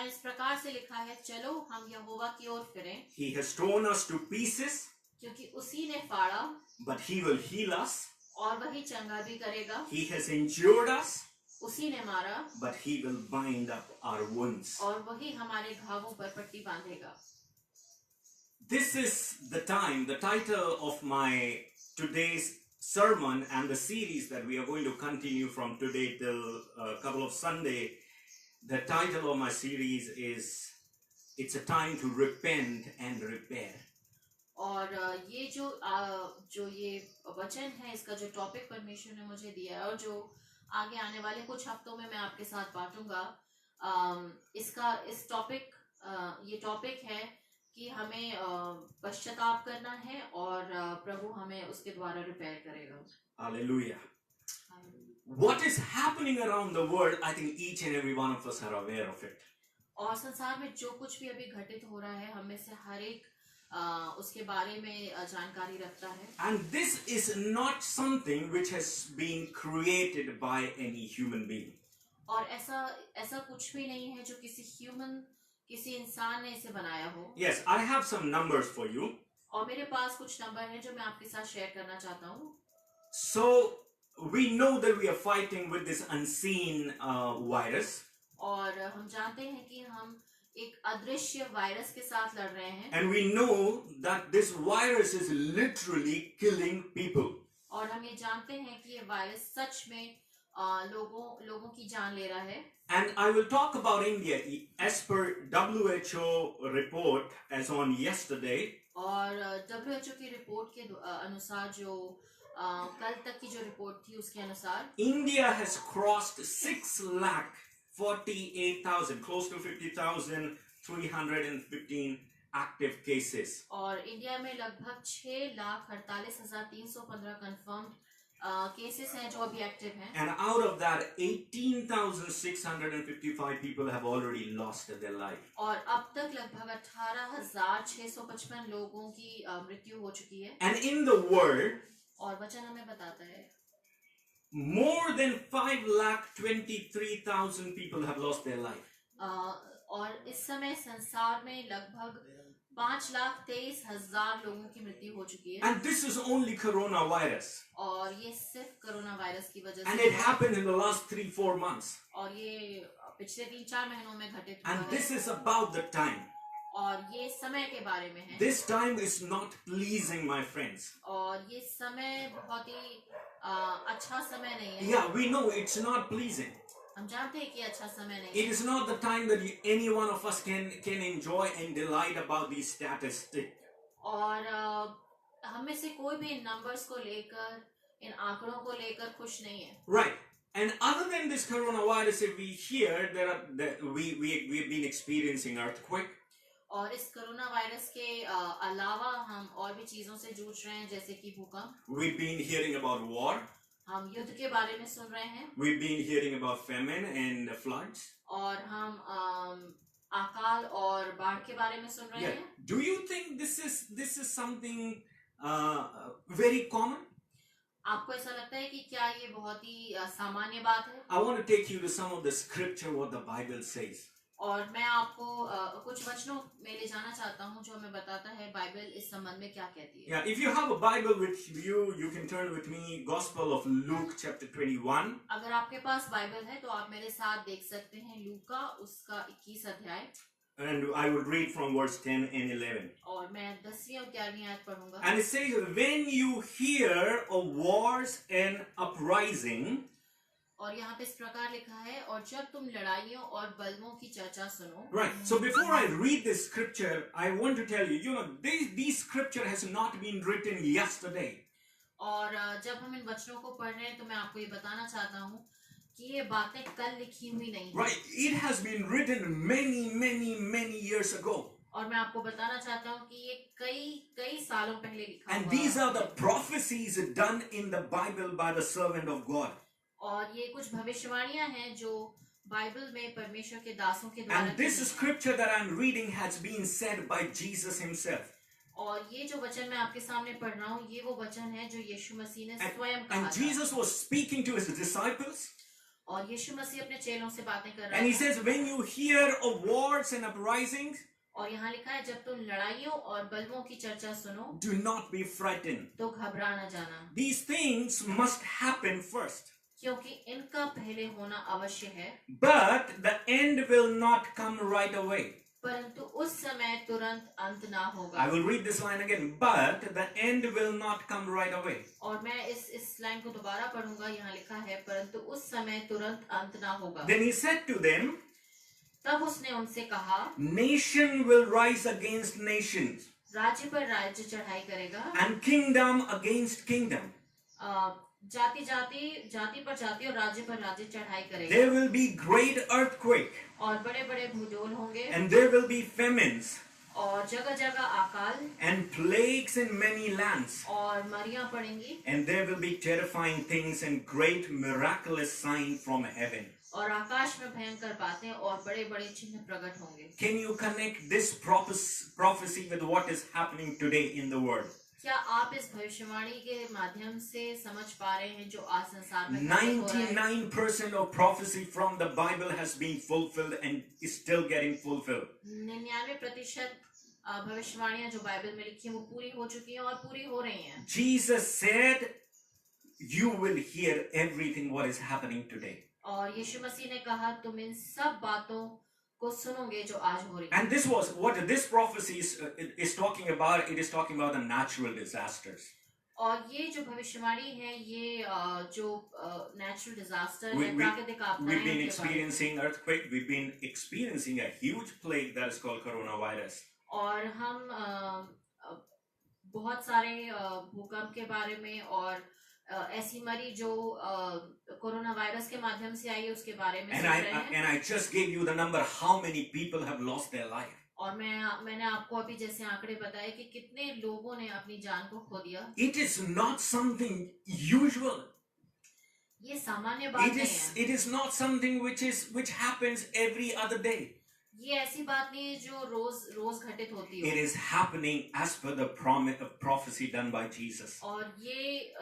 इस प्रकार से लिखा है, चलो हम यहोवा की ओर फिरें, He has torn us to pieces, क्योंकि उसी ने फाड़ा but He will heal us. और वही चंगा भी करेगा। He has injured us, उसी ने मारा but He will bind up our wounds. और वही हमारे घावों पर पट्टी बांधेगा। This is the time, the title of my today's sermon and the series that we are going to continue from today till a couple of Sunday. The title of my series is It's a Time to Repent and Repair. और ये जो ये वचन है, इसका जो topic परमेश्वर ने मुझे दिया है और जो आगे आने वाले कुछ हफ्तों में मैं आपके साथ बांटूंगा, ये टॉपिक है कि हमें पश्चाताप करना है और प्रभु हमें उसके द्वारा रिपेयर करेगा। Hallelujah. What is happening around the world, I think each and every one of us are aware of it. और संसार में जो कुछ भी अभी घटित हो रहा है, हम में से हर एक उसके बारे में जानकारी रखता है। And this is not something which has been created by any human being. और ऐसा कुछ भी नहीं है जो किसी इंसान ने इसे बनाया हो। Yes, I have some numbers for you. और मेरे पास कुछ नंबर हैं जो मैं आपके साथ शेयर करना चाहता हूँ। So we know that we are fighting with this unseen virus. और हम जानते हैं कि हम एक अदृश्य वायरस के साथ लड़ रहे हैं। And we know that this virus is literally killing people. और हम ये जानते हैं कि ये वायरस सच में लोगों की जान ले रहा है। And I will talk about India as per WHO report as on yesterday. और WHO की रिपोर्ट के अनुसार जो कल तक की जो रिपोर्ट थी उसके अनुसार India has crossed 6,48,000, close to 50,315 active cases. और इंडिया में लगभग 6,48,315 कंफर्म्ड केसेस हैं जो अभी एक्टिव हैं। And out of that, 18,655 people have already lost their life. और अब तक लगभग 18,655 लोगों की मृत्यु हो चुकी है। And in the world, और वचन हमें बताता है more than 5,23,000 people have lost their life. और इस समय संसार में लगभग 5,23,000 लोगों की मृत्यु हो चुकी है। And this is only coronavirus. और ये सिर्फ कोरोना वायरस की वजह से। And it happened in the last 3-4 months. और ये पिछले 3-4 महीनों में घटित हुआ है। And this is about the time. और ये समय के बारे में है। This time is not pleasing, my friends. और ये समय बहुत ही अच्छा समय नहीं है। Yeah, we know it's not pleasing. हम जानते हैं कि अच्छा समय नहीं है। It is not the time that any one of us can enjoy and delight about these statistics. और हम में से कोई भी इन नंबर्स को लेकर, इन आंकड़ों को लेकर खुश नहीं है। Right. And other than this coronavirus, if we hear we've been experiencing earthquake. और इस कोरोना वायरस के अलावा हम और भी चीजों से जूझ रहे हैं, जैसे कि भूकंप। We've been hearing about war. हम युद्ध के बारे में सुन रहे हैं। We've been hearing about famine and floods. और हम अकाल और बाढ़ के बारे में सुन रहे हैं। Do you think this is something very common? आपको ऐसा लगता है कि क्या ये बहुत ही सामान्य बात है? I want to take you to some of the scripture what the Bible says. और मैं आपको कुछ वचनों में ले जाना चाहता हूँ जो हमें बताता है बाइबल इस संबंध में क्या कहती है। Yeah, if you have a Bible with you, you can turn with me Gospel of Luke chapter 21. अगर आपके पास बाइबल है तो आप मेरे साथ देख सकते हैं लूका उसका 21 अध्याय। And I will read from verse 10 and 11. और मैं 10वीं और 11वीं आयत पढ़ूंगा। And it says, when you hear of wars and uprising. और यहाँ पे इस प्रकार लिखा है, और जब तुम लड़ाइयों और बलवों की चर्चा सुनो। Right. So before I read this scripture, I want to tell you, this scripture has not been written yesterday. और जब हम इन वचनों को पढ़ रहे हैं तो मैं आपको ये बताना चाहता हूँ कि ये बातें कल लिखी हुई नहीं हैं। Right. It has been written many years ago. और मैं आपको बताना चाहता हूँ कि ये कई सालों पहले लिखा हुआ है। And these are the prophecies done in the Bible by the servant of God. और ये कुछ भविष्यवाणियां हैं जो बाइबल में परमेश्वर के दासों के द्वारा। And this scripture that I'm reading has been said by Jesus himself. और ये जो वचन मैं आपके सामने पढ़ रहा हूँ, ये वो वचन है जो यीशु मसीह ने स्वयं कहा था। And Jesus was speaking to his disciples. और यीशु मसीह अपने चेलों से बातें कर रहा And he था says, when you hear of wars and uprisings, और यहाँ लिखा है जब तुम लड़ाइयों और बलवों की चर्चा सुनो do not be frightened. तो घबरा न जाना These things must happen first, क्योंकि इनका पहले होना अवश्य है but the end will not come right away. परंतु उस समय तुरंत अंत ना होगा I will read this line again, but the end will not come right away. और मैं इस लाइन को दोबारा पढ़ूंगा यहाँ लिखा है परंतु उस समय तुरंत अंत ना होगा Then he said to them, तब उसने उनसे कहा nation will rise against nations, राज्य पर राज्य चढ़ाई करेगा and kingdom against kingdom. जाति पर जाति और राज्य पर राज्य चढ़ाई करेगा There will be great earthquake, और बड़े बड़े भूडोल होंगे and there will be famines, और जगह जगह अकाल and plagues in many lands. और मरियां पड़ेंगी And there will be terrifying things and great miraculous sign from heaven. और आकाश में भयंकर बातें और बड़े बड़े चिन्ह प्रकट होंगे Can you connect this prophecy with what is happening today in the world? क्या आप इस भविष्यवाणी के माध्यम से समझ पा रहे हैं जो आज संसार में घटित हो रहा है 99% of prophecy from the Bible has been fulfilled and is still getting fulfilled. 99% भविष्यवाणियां जो बाइबल में लिखी हैं वो पूरी हो चुकी हैं और पूरी हो रही हैं Jesus said, you will hear everything what is happening today. और यीशु मसीह ने कहा तुम इन सब बातों को सुनोगे जो आज हो रही And this was what this prophecy is talking about. It is talking about the natural disasters. और ये जो भविष्यवाणी है ये जो नेचुरल डिजास्टर है We've प्राकृतिक आपदाएं been के बारे में experiencing earthquake. We've been experiencing a huge plague that is called coronavirus. और हम बहुत सारे भूकंप के बारे में और ऐसी मरी जो कोरोना वायरस के माध्यम से आई है उसके बारे में सुन रहे हैं And I just gave you the number how many people have lost their life. और मैंने आपको अभी जैसे आंकड़े बताए कि कितने लोगों ने अपनी जान को खो दिया It is not something usual. ये सामान्य बात नहीं है It is not something which happens every other day. ये ऐसी बात नहीं है जो रोज घटित होती है It is happening as per the prophecy done by Jesus. और ये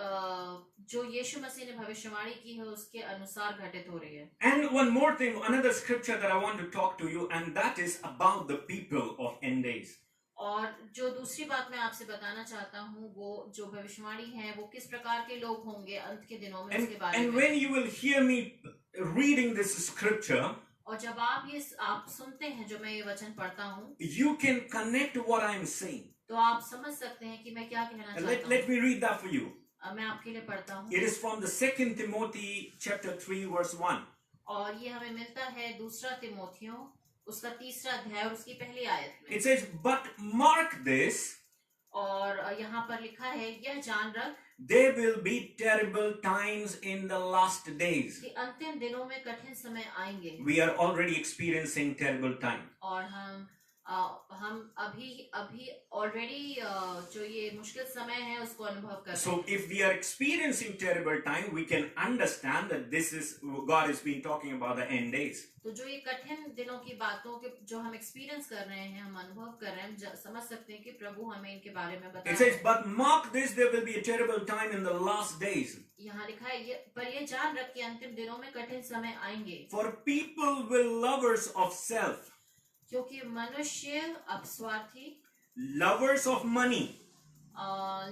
जो यीशु मसीह ने भविष्यवाणी की है उसके अनुसार घटित हो रही है And one more thing, another scripture that I want to talk to you, and that is about the people of end days. और जो दूसरी बात मैं आपसे बताना चाहता हूँ वो जो भविष्यवाणी है वो किस प्रकार के लोग होंगे अंत के दिनों में उसके बारे में And when you will hear me reading this scripture, और जब आप सुनते हैं जो मैं ये वचन पढ़ता हूँ you can connect what I am saying. तो आप समझ सकते हैं कि मैं क्या कहना चाहता Let me read that for you. हूँ मैं आपके लिए पढ़ता हूँ It is from the 2 Timothy chapter 3 verse 1. और ये हमें मिलता है दूसरा तिमोथियों उसका 3रा अध्याय और उसकी पहली आयत में It says, but mark this, और यहाँ पर लिखा है यह जान रख there will be terrible times in the last days. कि अंतिम दिनों में कठिन समय आएंगे We are already experiencing terrible time. और हम अभी ऑलरेडी जो ये मुश्किल समय है उसको अनुभव कर रहे हैं So if we are experiencing terrible time, we can understand that this is God has been talking about the end days. तो जो ये कठिन दिनों की बातों के जो हम एक्सपीरियंस कर रहे हैं हम अनुभव कर रहे हैं हम समझ सकते हैं कि प्रभु हमें इनके बारे में बता It says, but mark this, there will be a terrible time in the last days. यहाँ लिखा है पर ये जान रख कि अंतिम दिनों में कठिन समय आएंगे For people will lovers of self, क्योंकि मनुष्य अपस्वार्थी lovers of money,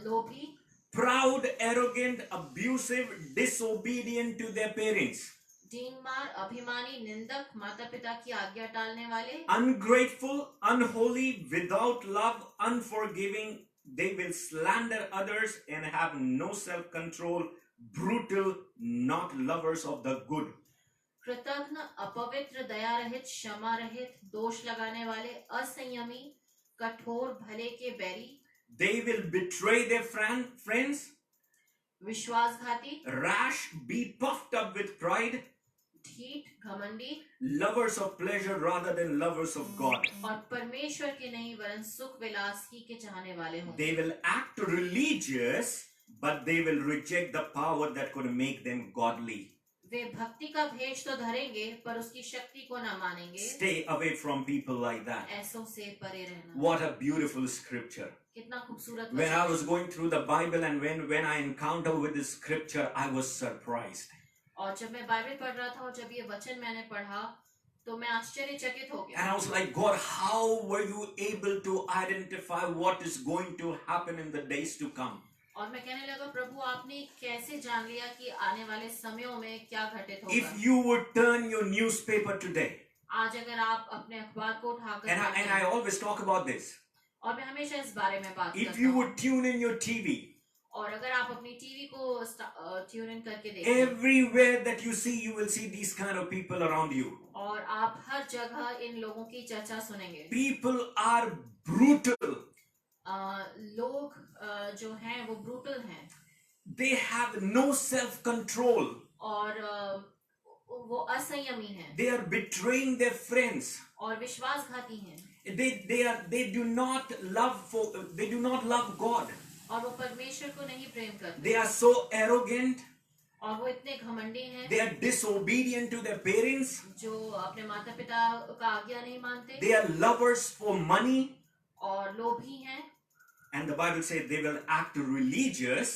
लोभी proud, arrogant, abusive, disobedient to their parents, डींगमार अभिमानी निंदक माता पिता की आज्ञा टालने वाले ungrateful, unholy, without love, unforgiving. They will slander others and have no self-control, brutal, not lovers of the good. कृतघ्न अपवित्र दया रहित क्षमा रहित दोष लगाने वाले असंयमी कठोर भले के बैरी They will betray their friends, विश्वासघाती rash, be puffed up with pride, ढीठ घमंडी lovers of pleasure rather than lovers of God. और परमेश्वर के नहीं वरन सुख विलास ही के चाहने वाले होंगे They will act religious, but they will reject the power that could make them godly. वे भक्ति का भेष तो धरेंगे पर उसकी शक्ति को न मानेंगे Stay away from people like that. ऐसों से परे रहना What a beautiful scripture. कितना खूबसूरत When वचन I है। was going through the Bible and when I encountered with this scripture, I was surprised. और जब मैं बाइबल पढ़ रहा था और जब ये वचन मैंने पढ़ा तो मैं आश्चर्यचकित हो And गया I was like, God, how were you able to identify what is going to happen in the days to come? और मैं कहने लगा प्रभु आपने कैसे जान लिया कि आने वाले समयों में क्या घटित होगा If you would turn your newspaper today, आज अगर आप अपने अखबार को उठाकर and पढ़ें, I always talk about this, और मैं हमेशा इस बारे में बात if करता you हूँ would tune in your TV, और अगर आप अपनी टीवी को ट्यून इन करके देखें everywhere that you see, you will see these kind of people around you. और आप हर जगह इन लोगों की चर्चा सुनेंगे People are brutal. लोग जो हैं वो ब्रूटल हैं They have no self-control. और वो असंयमी हैं They are betraying their friends. और विश्वासघाती हैं They do not love God. और वो परमेश्वर को नहीं प्रेम करते They are so arrogant. और वो इतने घमंडी हैं They are disobedient to their parents. जो अपने माता पिता का आज्ञा नहीं मानते They are lovers for money. और लोभी हैं And the Bible says they will act religious,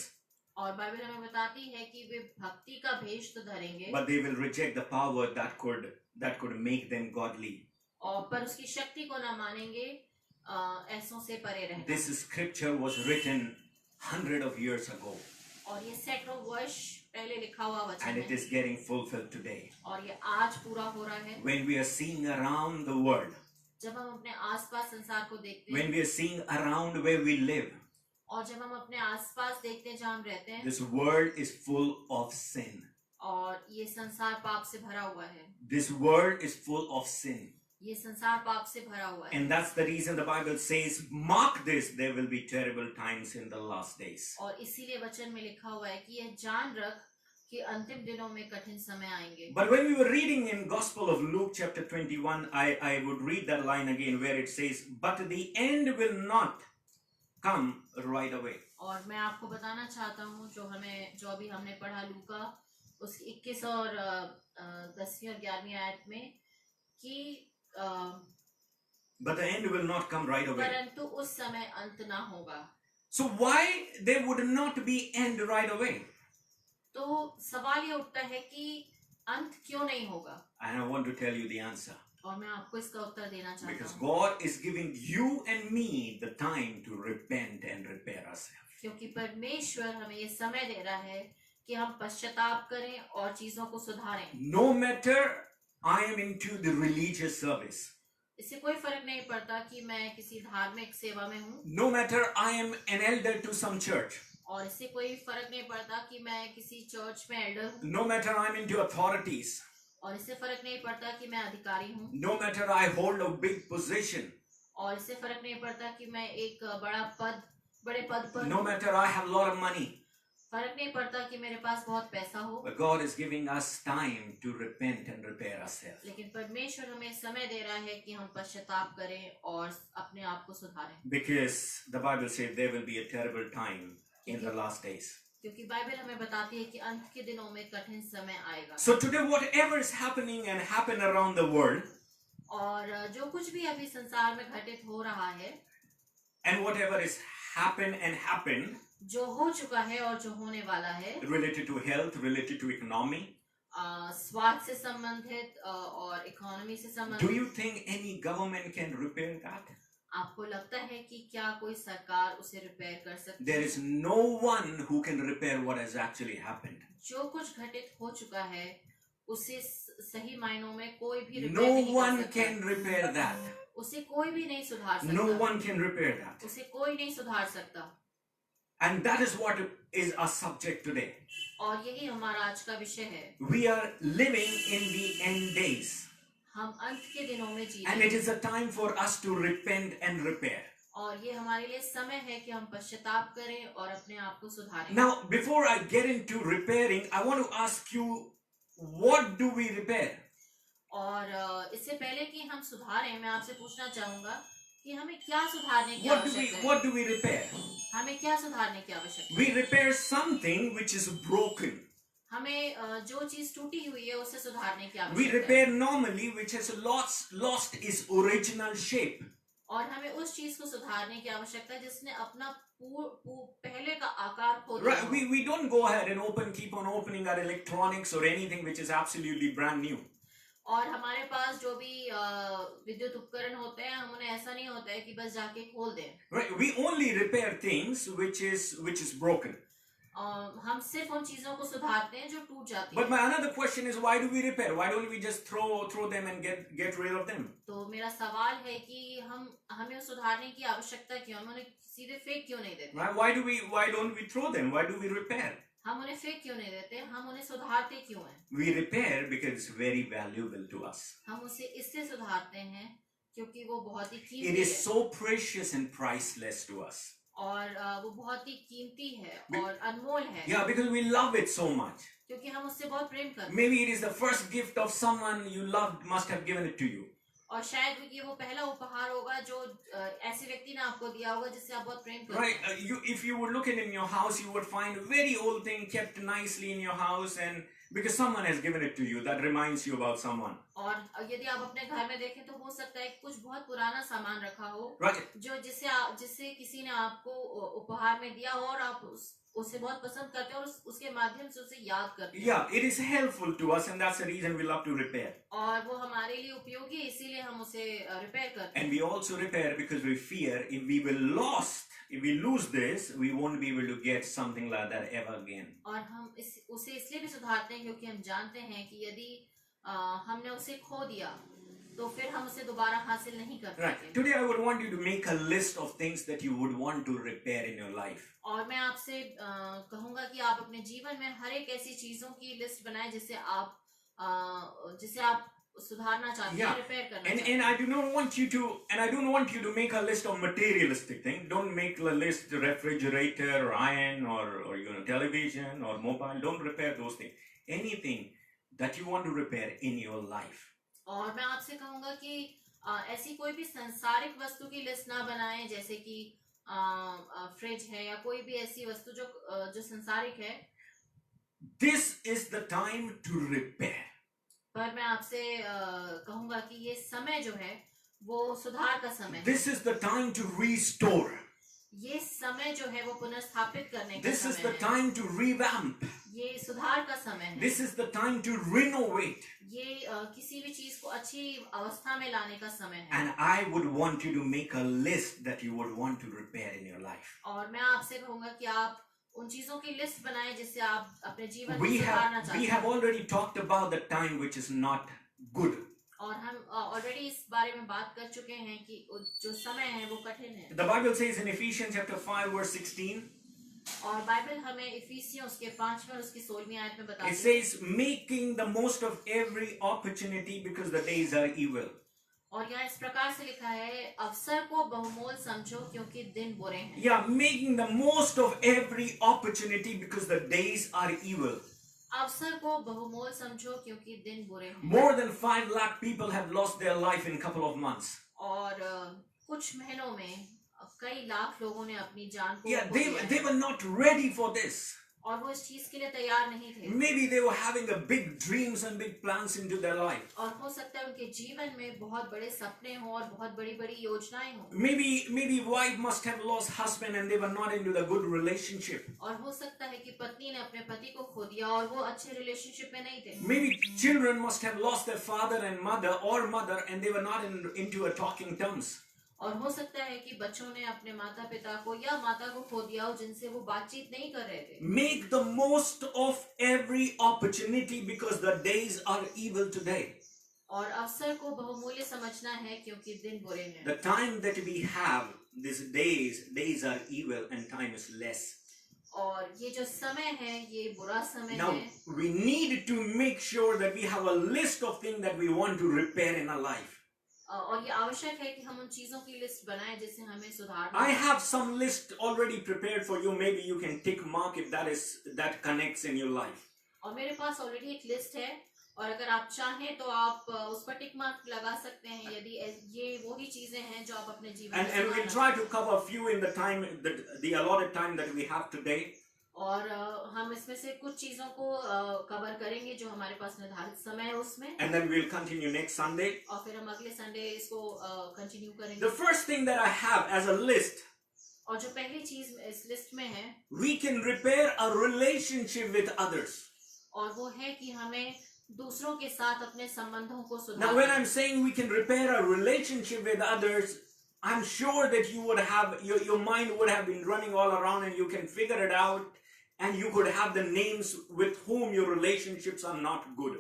और बाइबल हमें बताती है कि वे भक्ति का भेष तो धरेंगे but they will reject the power that could make them godly. और पर उसकी शक्ति को ना मानेंगे ऐसों से परे रहना This scripture was written hundreds of years ago, और ये सैकड़ों वर्ष पहले लिखा हुआ वचन and it है is getting fulfilled today. और ये आज पूरा हो रहा है When we are seeing around the world, जब हम अपने आसपास संसार को देखते when हैं we are seeing around where we live, और जब हम अपने आसपास देखते हैं जहाँ हम रहते हैं this world is full of sin. और ये संसार पाप से भरा हुआ है This world is full of sin. ये संसार पाप से भरा हुआ है And that's the reason the Bible says, mark this, there will be terrible times in the last days. और इसीलिए वचन में लिखा हुआ है कि यह जान रख कि अंतिम दिनों में कठिन समय आएंगे But when we were reading in Gospel of Luke chapter 21, I would read that line again where it says, but the end will not come right away. और मैं आपको बताना चाहता हूँ जो अभी हमने पढ़ा लूका उस 21 और 10वीं और 11वीं आयत में कि But the end will not come right away. परंतु उस समय अंत ना होगा So why there would not be end right away? तो सवाल ये उठता है कि अंत क्यों नहीं होगा And I want to tell you the answer. और मैं आपको इसका उत्तर देना चाहता Because हूँ God is giving you and me the time to repent and repair ourselves. क्योंकि परमेश्वर हमें ये समय दे रहा है कि हम पश्चाताप करें और चीजों को सुधारें No matter I am into the religious service. इससे कोई फर्क नहीं पड़ता कि मैं किसी धार्मिक सेवा में हूँ No matter I am an elder to some church. और इससे कोई फर्क नहीं पड़ता कि मैं किसी चर्च में एल्डर हूँ No matter I am into authorities. और इससे फर्क नहीं पड़ता कि मैं अधिकारी हूँ No matter I hold a big position. और इससे फर्क नहीं पड़ता कि मैं एक बड़े पद पर No हूँ matter I have a lot of money. फर्क नहीं पड़ता कि मेरे पास बहुत पैसा हो But God is giving us time to repent and repair ourselves. लेकिन परमेश्वर हमें समय दे रहा है कि हम पश्चाताप करें और अपने आप को सुधारें Because the Bible says there will be a terrible time in the last days. क्योंकि बाइबल हमें बताती है कि अंत के दिनों में कठिन समय आएगा So today whatever is happening and happen around the world, और जो कुछ भी अभी संसार में घटित हो रहा है and whatever is happened जो हो चुका है और जो होने वाला है related to health, related to economy, स्वास्थ्य से संबंधित और इकोनॉमी से do संबंधित you think any government can repair that? आपको लगता है कि क्या कोई सरकार उसे रिपेयर कर सकती There है is no one who can repair what has actually happened. जो कुछ घटित हो चुका है उसे सही मायनों में कोई भी No रिपेयर नहीं one कर can सकता repair that. उसे कोई भी नहीं सुधार No सकता one can repair that. उसे कोई नहीं सुधार सकता And that is what is our subject today. और यही हमारा आज का विषय है We are living in the end days. हम अंत के दिनों में जी And रहे it हैं is a time for us to repent and repair. और ये हमारे लिए समय है कि हम पश्चाताप करें और अपने आप को सुधारें Now, before I get into repairing, I want to ask you, what do we repair? और इससे पहले कि हम सुधारें मैं आपसे पूछना चाहूंगा कि हमें क्या सुधारने की What do आवश्यकता है we repair? हमें क्या सुधारने की आवश्यकता We repair something which is broken. है हमें जो चीज टूटी हुई है उसे सुधारने की We आवश्यकता है repair normally which has lost its original shape. और हमें उस चीज को सुधारने की आवश्यकता है जिसने अपना पहले का आकार खो दिया Right? हो। We don't go ahead and keep on opening our electronics or anything which is absolutely brand new. और हमारे पास जो भी विद्युत उपकरण होते हैं, हम उन्हें ऐसा नहीं होता है कि बस जाके खोल दें। Right? We only repair things which is broken. हम सिर्फ उन चीजों को सुधारते हैं जो टूट जाती But हैं। my another question is, why do we repair? Why don't we just throw them and get rid of them? तो मेरा सवाल है कि हमें सुधारने की आवश्यकता क्यों, हम उन्हें सीधे फेंक क्यों नहीं देते? Right? Why don't we throw them? Why do we repair? हम उन्हें फेंक क्यों नहीं देते, हम उन्हें सुधारते क्यों हैं? We repair because it's very valuable to us. हम उसे इससे सुधारते हैं क्योंकि वो बहुत ही It कीमती is है so precious and priceless to us. और वो बहुत ही कीमती है और अनमोल है। Yeah, because we love it so much. क्योंकि हम उससे बहुत प्रेम करते हैं। Maybe it is the first gift of someone you loved must have given it to you. और शायद ये वो पहला उपहार होगा जो ऐसे व्यक्ति ने आपको दिया होगा जिससे आप बहुत प्रेम करते Right? हैं। If you would look in your house, you would find a very old thing kept nicely in your house, and because someone has given it to you, that reminds you about someone. और यदि आप अपने घर में देखें तो हो सकता है कि कुछ बहुत पुराना सामान रखा हो Right? जो जिससे किसी ने आपको उपहार में दिया हो और आप उसे बहुत पसंद करते हैं और उसके माध्यम से उसे याद करते हैं। Yeah, it is helpful to us, and that's the reason we love to repair. और वो हमारे लिए उपयोगी है, इसीलिए हम उसे रिपेयर करते हैं। And we also repair because we fear if we lose this, we won't be able to get something like that ever again. और हम उसे इसलिए भी सुधारते हैं क्योंकि हम जानते हैं कि यदि हमने उसे खो दिया तो फिर हम उसे दोबारा हासिल नहीं कर Right. पाएंगे। Today I would want you to make a list of things that you would want to repair in your life. और मैं आपसे कहूंगा कि आप अपने जीवन में हर एक ऐसी चीजों की लिस्ट बनाएं जिसे आप सुधारना चाहते हैं, रिपेयर करना चाहते हैं। And I don't want you to make a list of materialistic things. Don't make a list refrigerator or iron or television or mobile. Don't repair those things. Anything that you want to repair in your life. और मैं आपसे कहूंगा कि ऐसी कोई भी सांसारिक वस्तु की लिस्ट ना बनाएं, जैसे कि फ्रिज है या कोई भी ऐसी वस्तु जो सांसारिक है। This is the time to repair. पर मैं आपसे कहूंगा कि ये समय जो है वो सुधार का समय है। This is the time to restore. ये समय जो है वो पुनर्स्थापित करने का This is समय the है। time to revamp. ये सुधार का समय है। This is the time to renovate. ये किसी भी चीज को अच्छी अवस्था में लाने का समय है। And I would want you to make a list that you would want to repair in your life. और मैं आपसे कहूंगा कि आप उन चीजों की लिस्ट बनाएं जिससे आप अपने जीवन में सुधारना चाहते हैं। We have already talked about the time which is not good. और हम ऑलरेडी इस बारे में बात कर चुके हैं कि जो समय है वो कठिन है। The Bible says in Ephesians chapter 5 verse 16. और बाइबल हमें इफिसियों उसके 5वें और उसकी 16वीं आयत में बताती है। It says making the most of every opportunity because the days are evil. और यहाँ इस प्रकार से लिखा है, अवसर को बहुमोल समझो क्योंकि दिन बुरे हैं। Yeah, making the most of every opportunity because the days are evil. अवसर को बहुमोल समझो क्योंकि दिन बुरे हैं। More than 5 lakh people have lost their life in a couple of months. और कुछ महीनों में कई लाख लोगों ने अपनी जान को Yeah, खो दिया है। they were not ready for this. और वो इस चीज के लिए तैयार नहीं थे। Maybe they were having a big dreams and big plans into their life. और हो सकता है उनके जीवन में बहुत बड़े सपने हों और बहुत बड़ी बड़ी योजनाएं हों। Maybe wife must have lost husband and they were not into the good relationship. और हो सकता है कि पत्नी ने अपने पति को खो दिया और वो अच्छे रिलेशनशिप में नहीं थे। Maybe children must have lost their father and mother and they were not into a talking terms. और हो सकता है कि बच्चों ने अपने माता पिता को या माता को खो दिया हो जिनसे वो बातचीत नहीं कर रहे थे। Make the most of every opportunity because the days are evil today. और अवसर को बहुमूल्य समझना है क्योंकि दिन बुरे हैं। The time that we have these days are evil and time is less. और ये जो समय है ये बुरा समय Now है। we need to make sure that we have a list of things that we want to repair in our life. और ये आवश्यक है कि हम उन चीजों की लिस्ट बनाएं जिससे हमें सुधारना I है। have some list already prepared for you. Maybe you can tick mark if that connects in your life. और मेरे पास ऑलरेडी एक लिस्ट है और अगर आप चाहें तो आप उस पर टिक मार्क लगा सकते हैं यदि ये वही चीजें हैं जो आप अपने जीवन में And we'll try to cover a few in the allotted time that we have today. और हम इसमें से कुछ चीजों को कवर करेंगे जो हमारे पास निर्धारित समय है उसमें। And then we'll continue next Sunday. और फिर हम अगले संडे इसको कंटिन्यू करेंगे। The first thing that I have as a list और जो पहली चीज इस लिस्ट में है we can repair a relationship with others. और वो है कि हमें दूसरों के साथ अपने संबंधों को Now, when सुधारना I'm है। saying we can repair a relationship with others, I'm sure that you would have, your mind would have been running all around and you can figure it out and you could have the names with whom your relationships are not good.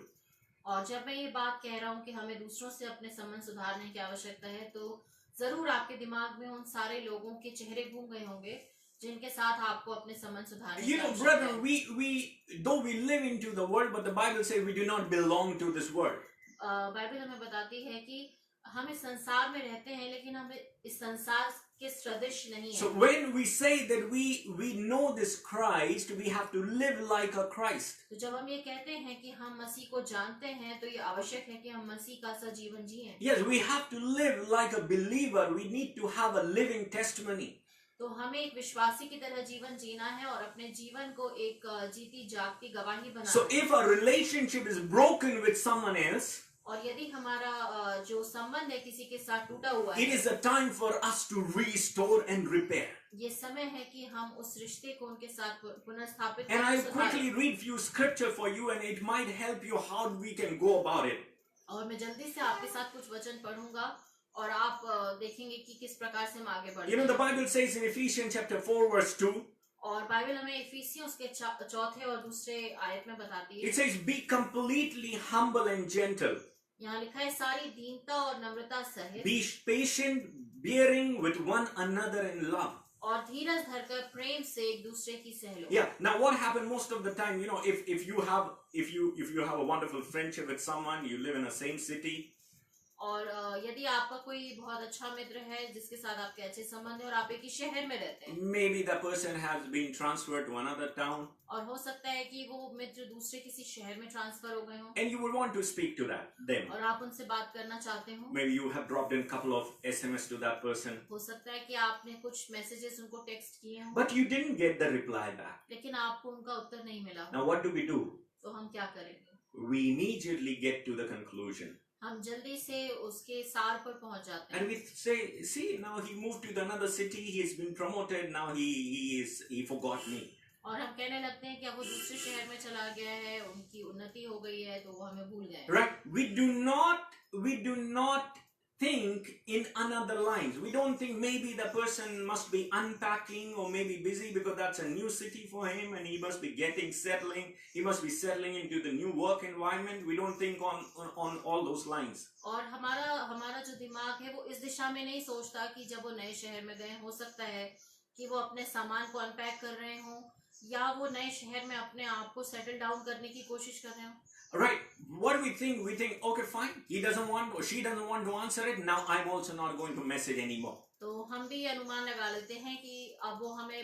और जब मैं ये बात कह रहा हूँ कि हमें दूसरों से अपने संबंध सुधारने की आवश्यकता है, तो जरूर आपके दिमाग में उन सारे लोगों के चेहरे घूम गए होंगे जिनके साथ आपको अपने संबंध सुधारने की You know, आवश्यकता brother, है। though we live into the world, but the Bible says we do not belong to this world. Bible हमें बताती है कि हम इस संसार में रहते हैं लेकिन हम इस संसार के सदृश नहीं So है। when we say that we know this Christ, we have to live like a Christ. तो जब हम ये कहते हैं कि हम मसीह को जानते हैं, तो ये आवश्यक है कि हम मसीह का सा जीवन जिएं। Yes, we have to live like a believer. We need to have a living testimony. तो हमें एक विश्वासी की तरह जीवन जीना है और अपने जीवन को एक जीती जागती गवाही बनाना So है। if a relationship is broken with someone else, और यदि हमारा जो संबंध है किसी के साथ टूटा हुआ it है, is a time for us to restore and repair. ये समय है कि हम उस रिश्ते को उनके साथ पुनर्स्थापित And I'll करें, quickly सुधारें। read few scripture for you and it might help you how we can go about it. और मैं जल्दी से आपके साथ कुछ वचन पढ़ूंगा और आप देखेंगे कि किस प्रकार से हम आगे बढ़ते You know, the हैं। Bible says in Ephesians chapter 4 verse 2, और बाइबल हमें इफिसियों उसके चौथे और दूसरे आयत में बताती है। it says, be completely humble and gentle. यहाँ लिखा है सारी दीनता और नम्रता सहित Be patient, bearing with one another in love. और धीरज धरकर प्रेम से एक दूसरे की सह लो। Yeah. Now, what happened most of the time, you know, if you have a wonderful friendship with someone, you live in the same city, और यदि आपका कोई बहुत अच्छा मित्र है जिसके साथ आपके अच्छे संबंध है और आप एक ही शहर में रहते हैं, maybe the person has been transferred to another town, और हो सकता है कि वो मित्र दूसरे किसी शहर में ट्रांसफर हो गए हों and you would want to speak to them. और आप उनसे बात करना चाहते हो। Maybe you have dropped in a couple of SMS to that person, हो सकता है कि आपने कुछ मैसेजेस उनको टेक्स्ट किए हों, but you didn't get the reply back. लेकिन आपको उनका उत्तर नहीं मिला हो। Now, what do? तो हम क्या करेंगे? We immediately get to the conclusion. हम जल्दी से उसके सार पर पहुंच जाते हैं And we say, see, now he moved to another city, he's been promoted, now he forgot me. और हम कहने लगते हैं कि अब वो दूसरे शहर में चला गया है, उनकी उन्नति हो गई है, तो वो हमें भूल गए। Right? We do not think in another lines. We don't think maybe the person must be unpacking or maybe busy because that's a new city for him and he must be he must be settling into the new work environment. We don't think on all those lines. और हमारा जो दिमाग है वो इस दिशा में नहीं सोचता कि जब वो नए शहर में गए, हो सकता है कि वो अपने सामान को अनपैक कर रहे हों या वो नए शहर में अपने आप को सेटल डाउन करने की कोशिश कर रहे हों। Right? What do we think? We think, okay, fine. He doesn't want or she doesn't want to answer it. Now I'm also not going to message anymore. तो हम भी अनुमान लगा लेते हैं कि अब वो हमें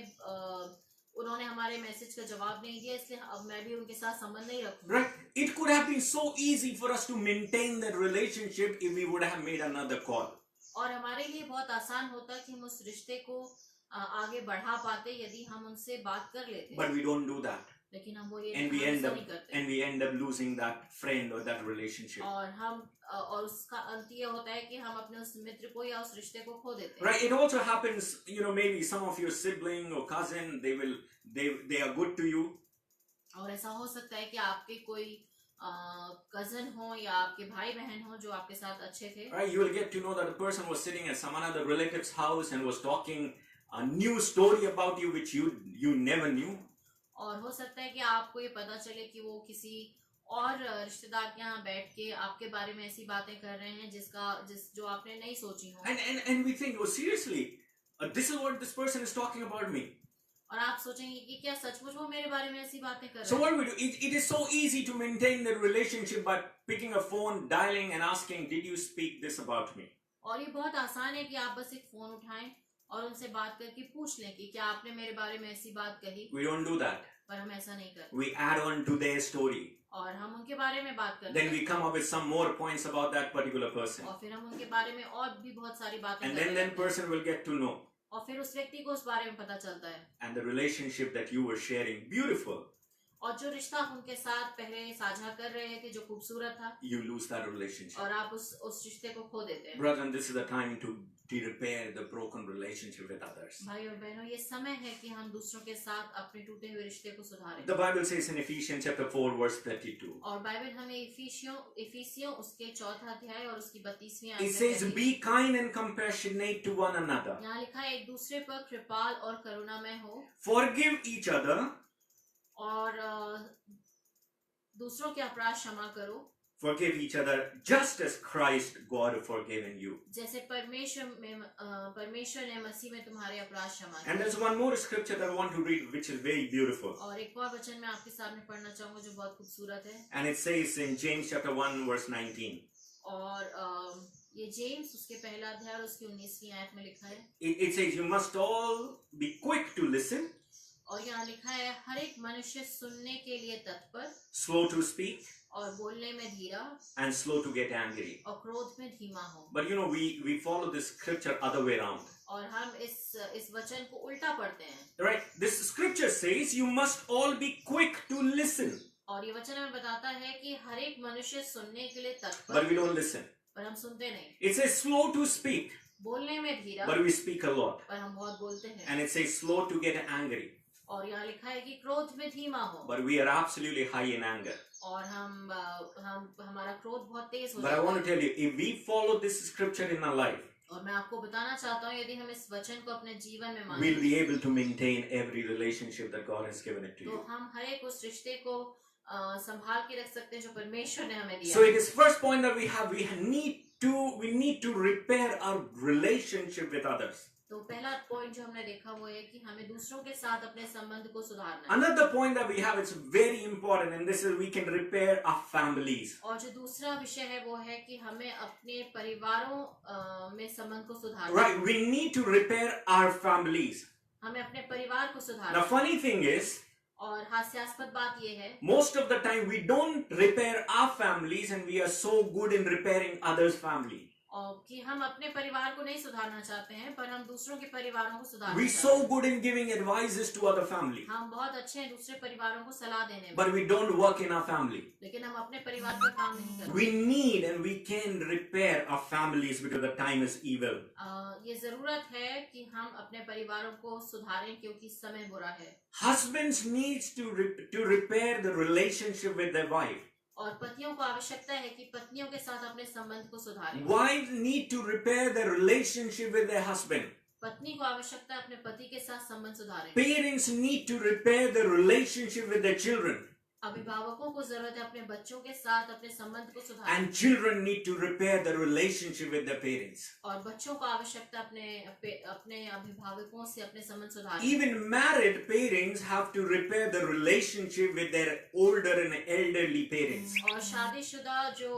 उन्होंने हमारे मैसेज का जवाब नहीं दिया, इसलिए अब मैं भी उनके साथ संबंध नहीं रखूंगा। Right? It could have been so easy for us to maintain that relationship if we would have made another call. और हमारे लिए बहुत आसान होता कि हम उस रिश्ते को आगे बढ़ा पाते यदि हम उनसे बात कर लेते। But we don't do that. लेकिन हम वो ये And we नहीं करते। we end up losing that friend or that relationship. और उसका अंत ये होता है कि हम अपने उस मित्र को या उस रिश्ते को खो देते हैं। Right? It also happens, you know, maybe some of your sibling or cousin, they are good to you. और ऐसा हो सकता है कि आपके कोई कजन हो या आपके भाई बहन हो जो आपके साथ अच्छे थे। Right? You will get to know that the person was sitting at some another relative's house and was talking a new story about you which you never knew. और हो सकता है कि आपको ये पता चले कि वो किसी और रिश्तेदार के यहाँ बैठ के आपके बारे में ऐसी बातें कर रहे हैं जो आपने नहीं सोची हो। And we think, oh seriously, this is what this person is talking about me. और आप सोचेंगे कि क्या सचमुच वो मेरे बारे में ऐसी बातें कर रहे हैं? So what we do, it is so easy to maintain the relationship by picking a phone, dialing and asking, did you speak this about me? और ये बहुत आसान है कि आप बस एक फोन उठाएं और उनसे बात करके पूछ लें कि क्या आपने मेरे बारे में ऐसी बात कही। We don't do that. पर हम ऐसा नहीं करते। We add on to their story. और हम उनके बारे में बात करते Then हैं। we come up with some more points about that particular person. और फिर हम उनके बारे में और भी बहुत सारी बातें And करते then हैं। person will get to know. और फिर उस व्यक्ति को उस बारे में पता चलता है। And the relationship that you were sharing, beautiful. और जो रिश्ता आप उनके साथ पहले साझा कर रहे थे जो खूबसूरत था, you lose that relationship. और आप उस रिश्ते को खो देते हैं। Brother, and this is the time to repair the broken relationship with others. भाई और बहनों, ये समय है कि हम दूसरों के साथ अपने टूटे हुए रिश्ते को सुधारें। The Bible says in Ephesians chapter 4 verse 32. और बाइबल हमें इफिसियों उसके 4 अध्याय और उसकी 32वीं आयत It में says, कहती है, be kind and compassionate to one another. यहाँ लिखा है एक दूसरे पर कृपाल और करुणामय हो, Forgive each other और दूसरों के अपराध क्षमा करो, Forgive each other just as Christ God forgiven you. जैसे परमेश्वर ने मसीह में तुम्हारे अपराध क्षमा And किए। there's one more scripture that I want to read which is very beautiful. और एक और वचन मैं आपके सामने पढ़ना चाहूंगा जो बहुत खूबसूरत है। And it says in James chapter 1 verse 19. और ये जेम्स उसके पहला अध्याय और उसकी 19वीं आयत में लिखा है। It says you must all be quick to listen, और यहाँ लिखा है हर एक मनुष्य सुनने के लिए तत्पर, slow to speak, और बोलने में धीरा, and slow to get angry. और क्रोध में धीमा हो। But you know, we follow this scripture other way around. और हम इस वचन को उल्टा पढ़ते हैं। Right? This scripture says you must all be quick to listen. और ये वचन हमें बताता है कि हर एक मनुष्य सुनने के लिए तत्पर, But we don't listen. पर हम सुनते नहीं। It says slow to speak, बोलने में धीरा, but we speak a lot. पर हम बहुत बोलते हैं। And it says slow to get angry, और यहाँ लिखा है कि क्रोध में धीमा हो, but we are absolutely high in anger. और हमारा क्रोध बहुत तेज हो But I जाता want है। to tell you, if we follow this scripture in our life, और मैं आपको बताना चाहता हूँ यदि हम इस वचन को अपने जीवन में we'll मानें, be able to maintain every relationship that God has given it to तो you. हम हर एक उस रिश्ते को संभाल के रख सकते हैं जो परमेश्वर ने हमें दिया So है। it is first point that we have, we need to repair our relationship with others. तो पहला पॉइंट जो हमने देखा वो है कि हमें दूसरों के साथ अपने संबंध को सुधारना है। Another point that we have, it's very important, and this is we can repair our families. और जो दूसरा विषय है वो है कि हमें अपने परिवारों में संबंध को सुधारना Right, है। we need to repair our families. हमें अपने परिवार को सुधारना The है। funny thing is, और हास्यास्पद बात ये है most of the time we don't repair our families and we are so good in repairing others' family. और कि हम अपने परिवार को नहीं सुधारना चाहते हैं, पर हम दूसरों के परिवारों को सुधारना We're चाहते so हैं। good in giving advices to other family, हम बहुत अच्छे हैं दूसरे परिवारों को सलाह देने में, but we don't work in our family. लेकिन हम अपने परिवार पर काम नहीं करते। We need and we can repair our families because the time is evil. ये जरूरत है कि हम अपने परिवारों को सुधारें क्योंकि समय बुरा है। Husbands needs to repair the relationship with their wife. और पतियों को आवश्यकता है कि पत्नियों के साथ अपने संबंध को सुधारें। Wives need to repair their relationship with their husband. पत्नी को आवश्यकता है अपने पति के साथ संबंध सुधारें। Parents need to repair their relationship with their children. अभिभावकों को जरूरत है अपने बच्चों के साथ अपने संबंध को सुधारें। And children need to repair their relationship with their parents. और बच्चों को आवश्यकता अपने अभिभावकों से अपने संबंध सुधारें। Even married parents have to repair the relationship with their older and elderly parents. और शादीशुदा जो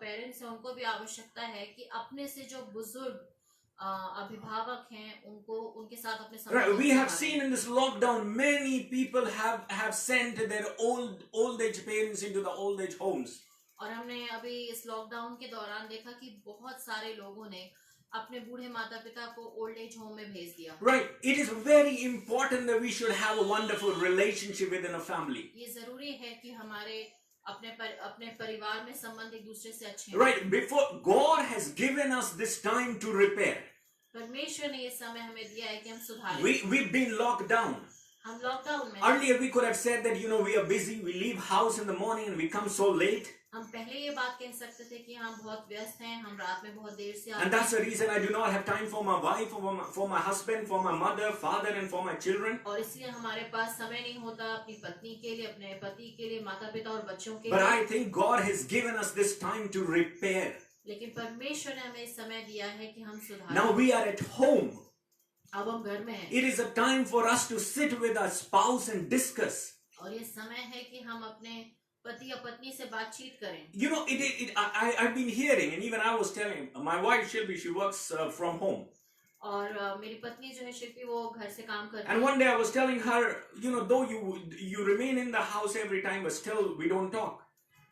पेरेंट्स हैं उनको भी आवश्यकता है कि अपने से जो बुजुर्ग अभिभावक हैं उनके साथ अपने Right, संबंध we have सुधारें। seen in this lockdown many people have sent their old age parents into the old age homes. और हमने अभी इस लॉकडाउन के दौरान देखा कि बहुत सारे लोगों ने अपने बूढ़े माता पिता को ओल्ड एज होम में भेज दिया। Right, it is very important that we should have a wonderful relationship within a family. ये जरूरी है कि हमारे अपने परिवार में संबंध एक दूसरे से अच्छे हों। Right, before God has given us this time to repair. परमेश्वर ने ये समय हमें दिया है कि हम सुधारें। We've been locked down. हम लॉकडाउन में Earlier we could have said that, you know, we are busy, we leave house in the morning and we come so late. हम पहले ये बात कह सकते थे कि हम बहुत व्यस्त हैं, हम रात में बहुत देर से आते And that's the reason I do not have time for my wife, for my husband, for my mother, father and for my children. और इसलिए हमारे पास समय नहीं होता अपनी पत्नी के लिए, अपने पति के लिए, माता पिता और बच्चों के But लिए। I think God has given us this time to repair. लेकिन परमेश्वर ने हमें समय दिया है कि हम सुधारें। Now we are at home. अब हम घर में हैं It is a time for us to sit with our spouse and discuss. और ये समय है कि हम अपने पति या पत्नी से बातचीत करें। You know, I've been hearing, and even I was telling my wife Shilpi, she works from home. और मेरी पत्नी जो है शिल्पी वो घर से काम करती And है। one day I was telling her, you know, though you remain in the house every time, but still we don't talk.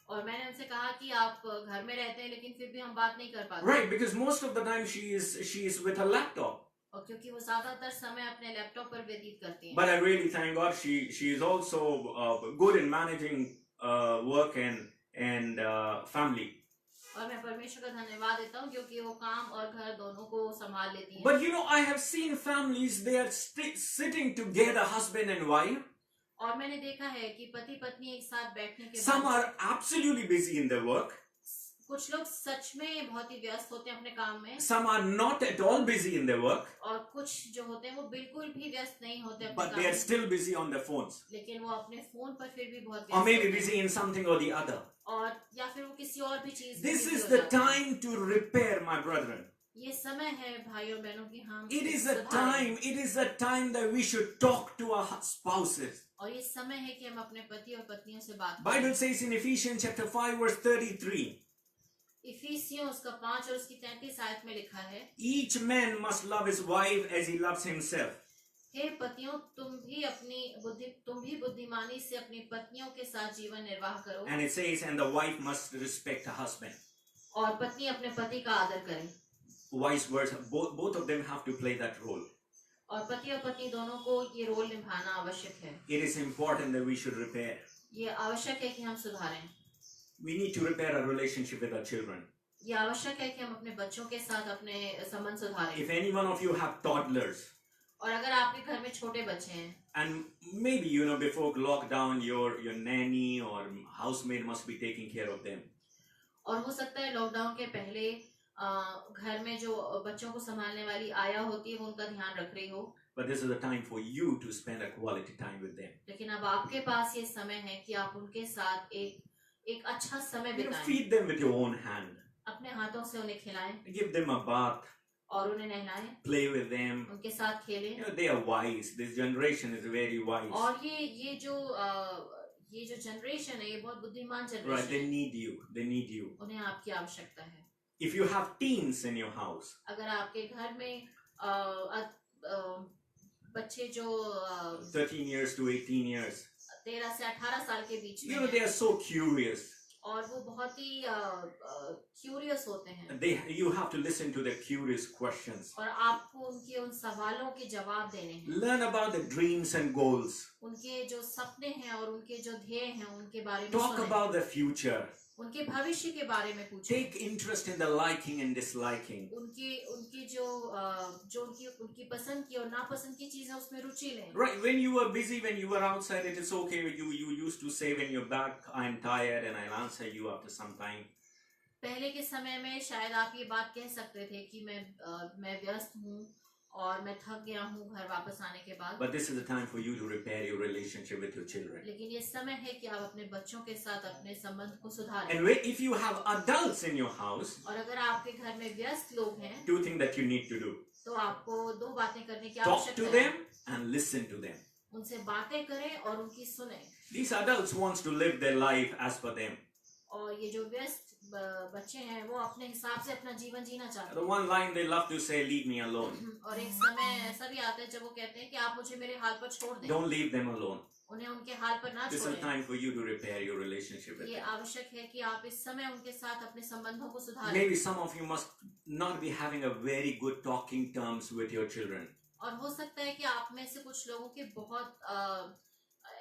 और मैंने उनसे कहा कि आप घर में रहते हैं लेकिन फिर भी हम बात नहीं कर पाते। Right, because most of the time she is with her laptop. और क्योंकि वो ज्यादातर समय अपने लैपटॉप पर व्यतीत करती हैं। But I really thank God she is also good in managing work and family. और मैं परमेश्वर का धन्यवाद देता हूँ क्योंकि वो काम और घर दोनों को संभाल लेती हैं। But you know, I have seen families, they are sitting together, husband and wife. और मैंने देखा है कि पति पत्नी एक साथ बैठने के Some बाद are absolutely busy in their work. कुछ लोग सच में बहुत ही व्यस्त होते हैं अपने काम में, Some are not at all busy in their work, और कुछ जो होते हैं वो बिल्कुल भी व्यस्त नहीं होते अपने but काम they are में, still busy on their phones, लेकिन वो अपने फोन पर फिर भी बहुत or व्यस्त maybe होते busy हैं, in something or the other. और या फिर वो किसी और भी चीज में This busy is हो the जाते हैं। time to repair, my brethren. ये समय है भाइयों बहनों की हम It is a सुधारें। time that we should talk to our spouses. और ये समय है कि हम अपने पति और पत्नियों से बात Bible करें। says in Ephesians chapter 5 verse 33, इफिसियों उसका 5 और उसकी 33 आयत में लिखा है, each man must love his wife as he loves himself. हे पतियों तुम भी बुद्धिमानी से अपनी पत्नियों के साथ जीवन निर्वाह करो, And it says, and the wife must respect her husband. और पत्नी अपने पति का आदर करे। Vice versa, both of them have to play that role. और पति और पत्नी दोनों को ये रोल निभाना आवश्यक है। It is important that we should repair. ये आवश्यक है कि हम सुधारें। We need to repair our relationship with our children. ये आवश्यक है कि हम अपने बच्चों के साथ अपने संबंध सुधारें। If any one of you have toddlers, और अगर आपके घर में छोटे बच्चे हैं, and maybe you know before lockdown your nanny or housemaid must be taking care of them. और हो सकता है लॉकडाउन के पहले घर में जो बच्चों को संभालने वाली आया होती है वो उनका ध्यान रख रही हो, But this is the time for you to spend a quality time with them. लेकिन अब आपके पास ये समय है कि आप उनके साथ एक अच्छा समय You know, बिताएं। feed them with your own hand. अपने हाथों से उन्हें खिलाएं Give them a bath. और उन्हें नहलाएं, Play with them. उनके साथ खेलें। You know, they are wise. This generation is very wise. और ये जो जनरेशन है ये बहुत बुद्धिमान Right? जनरेशन They है, need you. They need you. उन्हें आपकी आवश्यकता है। If you have teens in your house, अगर आपके घर में बच्चे जो 13 years to 18 years, 13 से 18 साल के बीच में you know, they हैं, are so curious. और वो बहुत ही क्यूरियस होते हैं, You have to listen to their curious questions. और आपको उनके उन सवालों के जवाब देने हैं। Learn about the dreams and goals. उनके जो सपने हैं और उनके जो ध्येय हैं उनके बारे में Talk सुनें, about the future. उनके भविष्य के बारे में पूछें, Take interest in the liking and disliking. उनकी जो उनकी पसंद की और नापसंद की चीजें उसमें रुचि लें। Right, when you were busy, when you were outside, it is okay. You used to say when you're back, I'm tired, and I'll answer you after some time. पहले के समय में शायद आप ये बात कह सकते थे कि मैं व्यस्त हूँ और मैं थक गया हूँ घर वापस आने के बाद, But this is the time for you to repair your relationship with your children. लेकिन ये समय है कि आप अपने बच्चों के साथ अपने संबंध को सुधारें। And if you have adults in your house, और अगर आपके घर में व्यस्त लोग हैं two things that you need to do. तो आपको 2 बातें करने की Talk to आवश्यकता है। them and listen to them. उनसे बातें करें और उनकी सुने। These adults wants to live their life as per them. और ये जो व्यस्त बच्चे हैं वो अपने हिसाब से अपना जीवन जीना चाहते The one line they love to say, leave me alone. हैं, और एक समय ऐसा भी आता है जब वो कहते हैं कि आप मुझे मेरे हाल पर छोड़ दें, Don't leave them alone. उन्हें उनके हाल पर ना This is the छोड़ें। time for you to repair your relationship with ये them. आवश्यक है कि आप इस समय उनके साथ अपने संबंधों को सुधारें। Maybe some of you must not be having a very good talking terms with your children. और हो सकता है कि आप में से कुछ लोगों के बहुत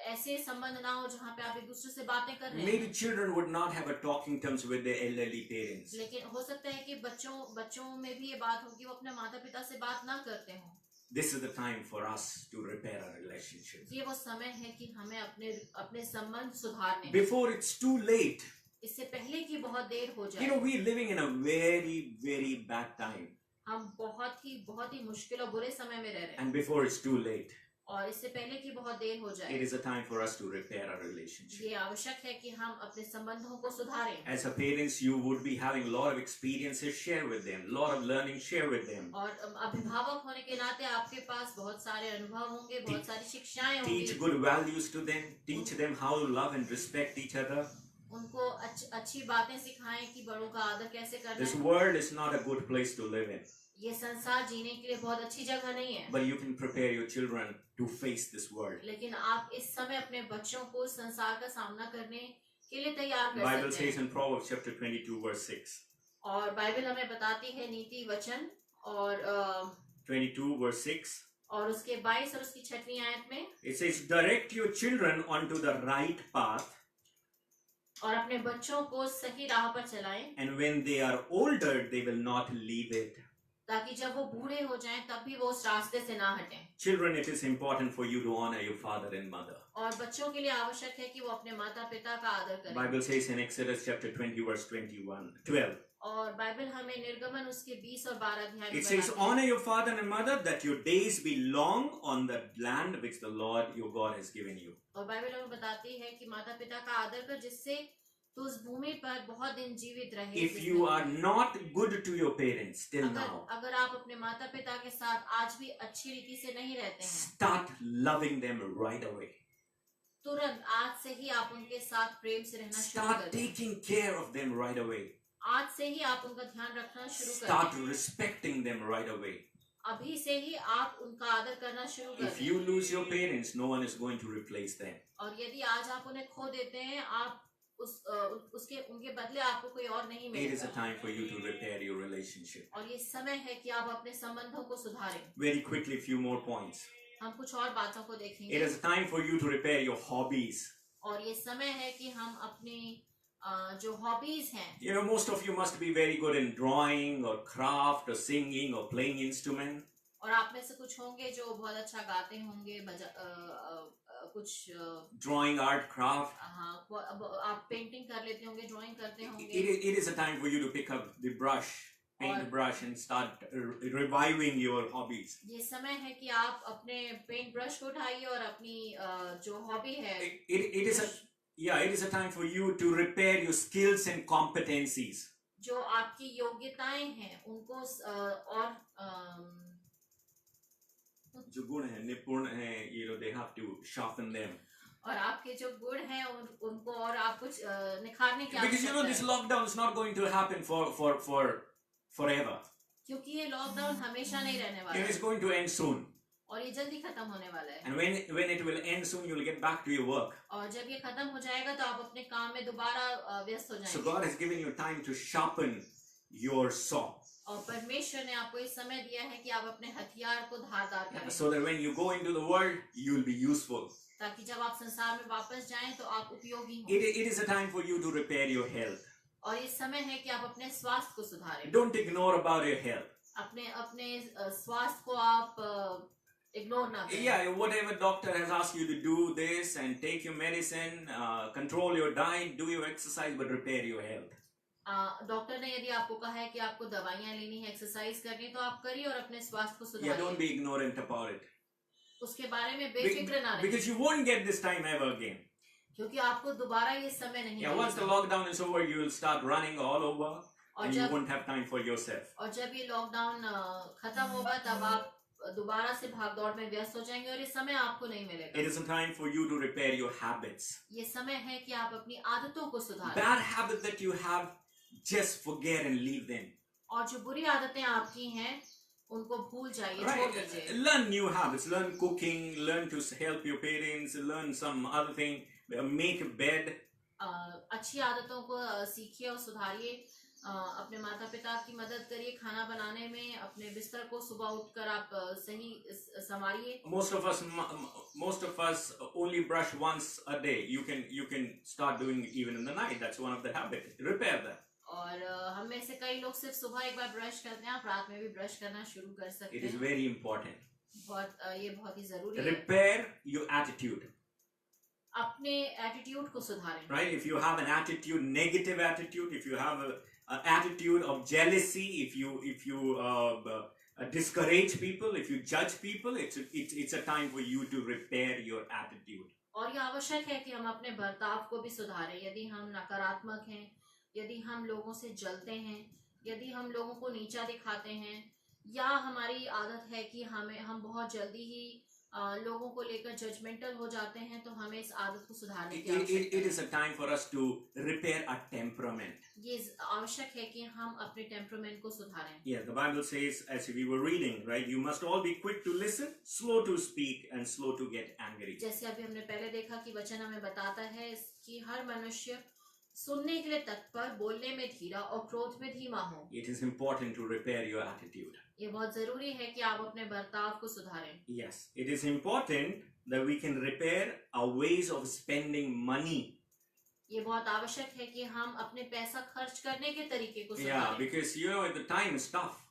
ऐसे संबंध ना हो जहाँ पे आप एक दूसरे से बातें कर रहे Maybe हैं, children would not have a talking terms with their elderly parents. लेकिन हो सकता है कि बच्चों में भी ये बात हो कि वो अपने माता पिता से बात ना करते हों। This is the time for us to repair our relationship. ये वो समय है कि हमें अपने संबंध सुधारने हैं, Before it's too late. इससे पहले कि बहुत देर हो You जाए। know, we're living in a very, very bad time. हम बहुत ही मुश्किल और बुरे समय में रह रहे हैं, And before it's too late, और इससे पहले कि बहुत देर हो it जाए is a time for us to repair our relationship. ये आवश्यक है कि हम अपने संबंधों को सुधारें। As a parents, you would be having a lot of experiences, share with them. A lot of learning, share with them. और अभिभावक होने के नाते आपके पास बहुत सारे अनुभव होंगे, बहुत सारी शिक्षाएं होंगी, Teach good values to them. Teach them how to love and respect each other. उनको अच्छी बातें सिखाएं कि बड़ों का आदर कैसे करना This है। world is not a good place to live in. ये संसार जीने के लिए बहुत अच्छी जगह नहीं है, But you can prepare your children to face this world. लेकिन आप इस समय अपने बच्चों को संसार का सामना करने के लिए तैयार The कर Bible सकते says हैं। in Proverbs chapter 22 verse 6. और बाइबल हमें बताती है नीति वचन और 22 verse 6. और उसके 22 और उसकी 6वीं आयत में It says, direct your children onto the right path, और अपने बच्चों को सही राह पर चलाएं, and when they are older, they will not leave it. ताकि जब वो बूढ़े हो जाएं तब भी वो उस रास्ते से ना हटें। Children, it is important for you to honor your father and mother. और बच्चों के लिए आवश्यक है कि वो अपने माता पिता का आदर करें। Bible says in Exodus chapter 20 verse 12. और बाइबल हमें निर्गमन उसके 20 और 12 अध्याय में It says, बताती है। honor your father and mother, that your days be long on the land which the Lord your God has given you. और बाइबल हमें बताती है कि माता पिता का आदर कर, जिससे तू उस भूमि पर बहुत दिन जीवित रहे। If you are not good to your parents till now, अगर आप अपने माता पिता के साथ आज भी अच्छी रीति से नहीं रहते हैं, start loving them right away. तुरंत आज से ही आप उनके साथ प्रेम से रहना शुरू Start करें। taking care of them right away. आज से ही आप उनका ध्यान रखना शुरू Start करें। respecting them right away. अभी से ही आप उनका आदर करना शुरू If करें। you lose your parents, no one is going to replace them. और यदि आज आप उन्हें खो देते हैं, आप उनके बदले आपको कोई और नहीं It is a मिलेगा। time for you to repair your relationship. और ये समय है कि आप अपने संबंधों को सुधारें। Very quickly, few more points. हम कुछ और बातों को It देखेंगे। is a time for you to repair your hobbies. और ये समय है कि हम अपनी जो हॉबीज हैं, You know, most of you must be very good in drawing or craft or singing or playing instrument. और आप में से कुछ होंगे जो बहुत अच्छा गाते होंगे, कुछ Drawing, art, craft. हाँ, अब आप पेंटिंग कर लेते होंगे, ड्राइंग करते होंगे। It is a time for you to pick up the brush, paint brush, and start reviving your hobbies. ये समय है कि आप अपने पेंट ब्रश को उठाइए और अपनी जो हॉबी है, It is a time for you to repair your skills and competencies. जो आपकी योग्यताएं हैं उनको और जो गुण हैं, निपुण हैं, they have to sharpen them. और आपके जो गुण हैं उनको और आप कुछ निखारने की Because आवश्यकता this है। lockdown is not going to happen for forever. क्योंकि ये लॉकडाउन हमेशा नहीं रहने वाला It is है going to end soon. और ये जल्दी खत्म होने वाला है। And when it will end soon, you will get back to your work. और जब ये खत्म हो जाएगा तो आप अपने काम में दोबारा व्यस्त हो So जाएंगे। God has given you time to sharpen your saw. और परमेश्वर ने आपको ये समय दिया है कि आप अपने हथियार को धारदार करें, So that when you go into the world, you will be useful. ताकि जब आप संसार में वापस जाएं तो आप उपयोगी हों। It is a time for you to repair your health. और ये समय है कि आप अपने स्वास्थ्य को सुधारें। Don't ignore about your health. अपने स्वास्थ्य को आप इग्नोर ना करें। Yeah, whatever doctor has asked you to do this and take your medicine, control your diet, do your exercise, but repair your health. Doctor ने यदि आपको कहा है कि आपको दवाइयाँ लेनी है, एक्सरसाइज करनी है, तो आप करिए और अपने स्वास्थ्य को Yeah, don't सुधारिए। be ignorant about it. उसके बारे में बेफिक्र ना रहिए, Because you won't get this time ever again. क्योंकि आपको दोबारा ये समय नहीं Yeah, once the मिलेगा। lockdown is over, you will start running all over और and you जब won't have time for yourself. और जब ये लॉकडाउन खत्म होगा तब आप दोबारा से भाग दौड़ में व्यस्त हो जाएंगे और ये समय आपको नहीं मिलेगा। It is a time for you to repair your habits. ये समय है कि आप अपनी आदतों को सुधारें Bad habits that you have, just forget and leave them. और जो बुरी आदतें आपकी हैं उनको भूल जाइए, छोड़ Right? दीजिए। Learn new habits. Learn cooking. Learn to help your parents. Learn some other thing. Make a bed. अच्छी आदतों को सीखिए और सुधारिए। अपने माता पिता की मदद करिए खाना बनाने में, अपने बिस्तर को सुबह उठकर आप सही संवारिए। Most of us only brush once a day. You can start doing even in the night. That's one of the habits. Repair that. और हम में से कई लोग सिर्फ सुबह एक बार ब्रश करते हैं, आप रात में भी ब्रश करना शुरू कर सकते It is हैं। very important. ये बहुत ही जरूरी है। Repair your attitude. अपने एटीट्यूड को सुधारें। Right? If you have an attitude, negative attitude, if you have an attitude of jealousy, if you discourage people, if you judge people, it's a time for you to repair your attitude. और ये आवश्यक है कि हम अपने बर्ताव को भी सुधारें। यदि हम नकारात्मक हैं, यदि हम लोगों से जलते हैं, यदि हम लोगों को नीचा दिखाते हैं, या हमारी आदत है कि हम बहुत जल्दी ही लोगों को लेकर जजमेंटल हो जाते हैं, तो हमें इस आदत को सुधारने की आवश्यकता It is a time for us to repair our temperament. ये आवश्यक है कि हम अपने टेम्परामेंट को सुधारें। Yeah, the Bible says, as we were reading, right, you must all be quick to listen, slow to speak, and slow to get angry. जैसे अभी हमने पहले देखा कि वचन हमें बताता है कि हर मनुष्य सुनने के लिए तत्पर, बोलने में धीरा और क्रोध में धीमा हो। It is important to repair your attitude. ये बहुत जरूरी है कि आप अपने बर्ताव को सुधारें। Yes, it is important that we can repair our ways of spending money. ये बहुत आवश्यक है कि हम अपने पैसा खर्च करने के तरीके को Yeah, सुधारें, because the time is tough.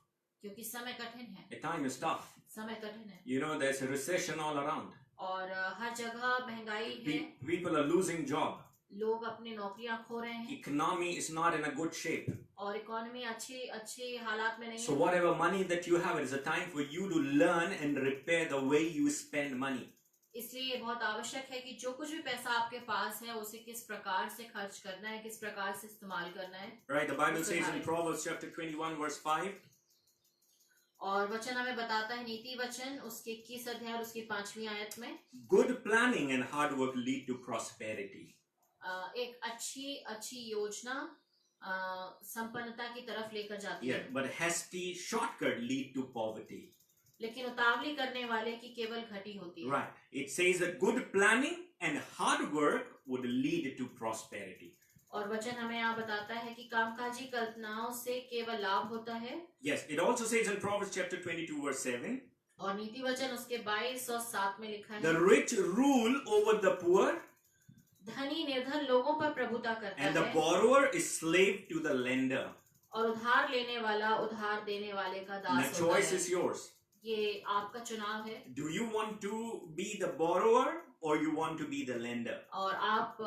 क्योंकि समय कठिन है। The time is tough. समय कठिन है There's a recession all around. और हर जगह महंगाई है, People are losing job. लोग अपनी नौकरियां खो रहे हैं Economy is not in a good shape. और इकोनॉमी अच्छी हालात में नहीं So है। whatever money that you have, it is a time for you to learn and repair the way you spend money. इसलिए ये बहुत आवश्यक है कि जो कुछ भी पैसा आपके पास है उसे किस प्रकार से खर्च करना है, किस प्रकार से इस्तेमाल करना है। Right, the Bible says in Proverbs chapter 21 verse 5, और वचन हमें बताता है, नीति वचन उसके 21 अध्याय और उसकी 5वीं आयत में, good planning and hard work lead to prosperity. एक अच्छी योजना संपन्नता की तरफ लेकर जाती Yeah, है, but hasty shortcut lead to poverty. लेकिन उतावली करने वाले की केवल घटी होती है। Right, it says that good planning and hard work would lead to prosperity. और वचन हमें यहाँ बताता है कि कामकाजी कल्पनाओं से केवल लाभ होता है। Yes, it also says in Proverbs chapter 22 verse 7, और नीति वचन उसके 22 और 7 में लिखा है, the rich rule over the poor धनी निर्धन लोगों पर प्रभुता करता and the है borrower is slave to the lender. और उधार लेने वाला उधार देने वाले का The दास होता choice है। is yours. ये आपका चुनाव है Do you want to be the borrower or you want to be the lender? और आप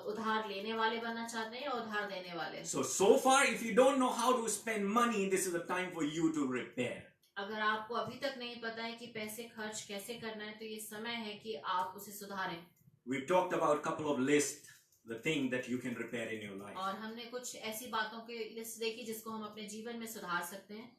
उधार लेने वाले बनना चाहते हैं या उधार देने वाले। So far, if you don't know how to spend money, this is the time for you to repair. अगर आपको अभी तक नहीं पता है कि पैसे खर्च कैसे करना है तो ये समय है कि आप उसे सुधारें। We've talked about a couple of lists, the thing that you can repair in your life. और हमने कुछ ऐसी बातों की लिस्ट देखी जिसको हम अपने जीवन में सुधार सकते हैं।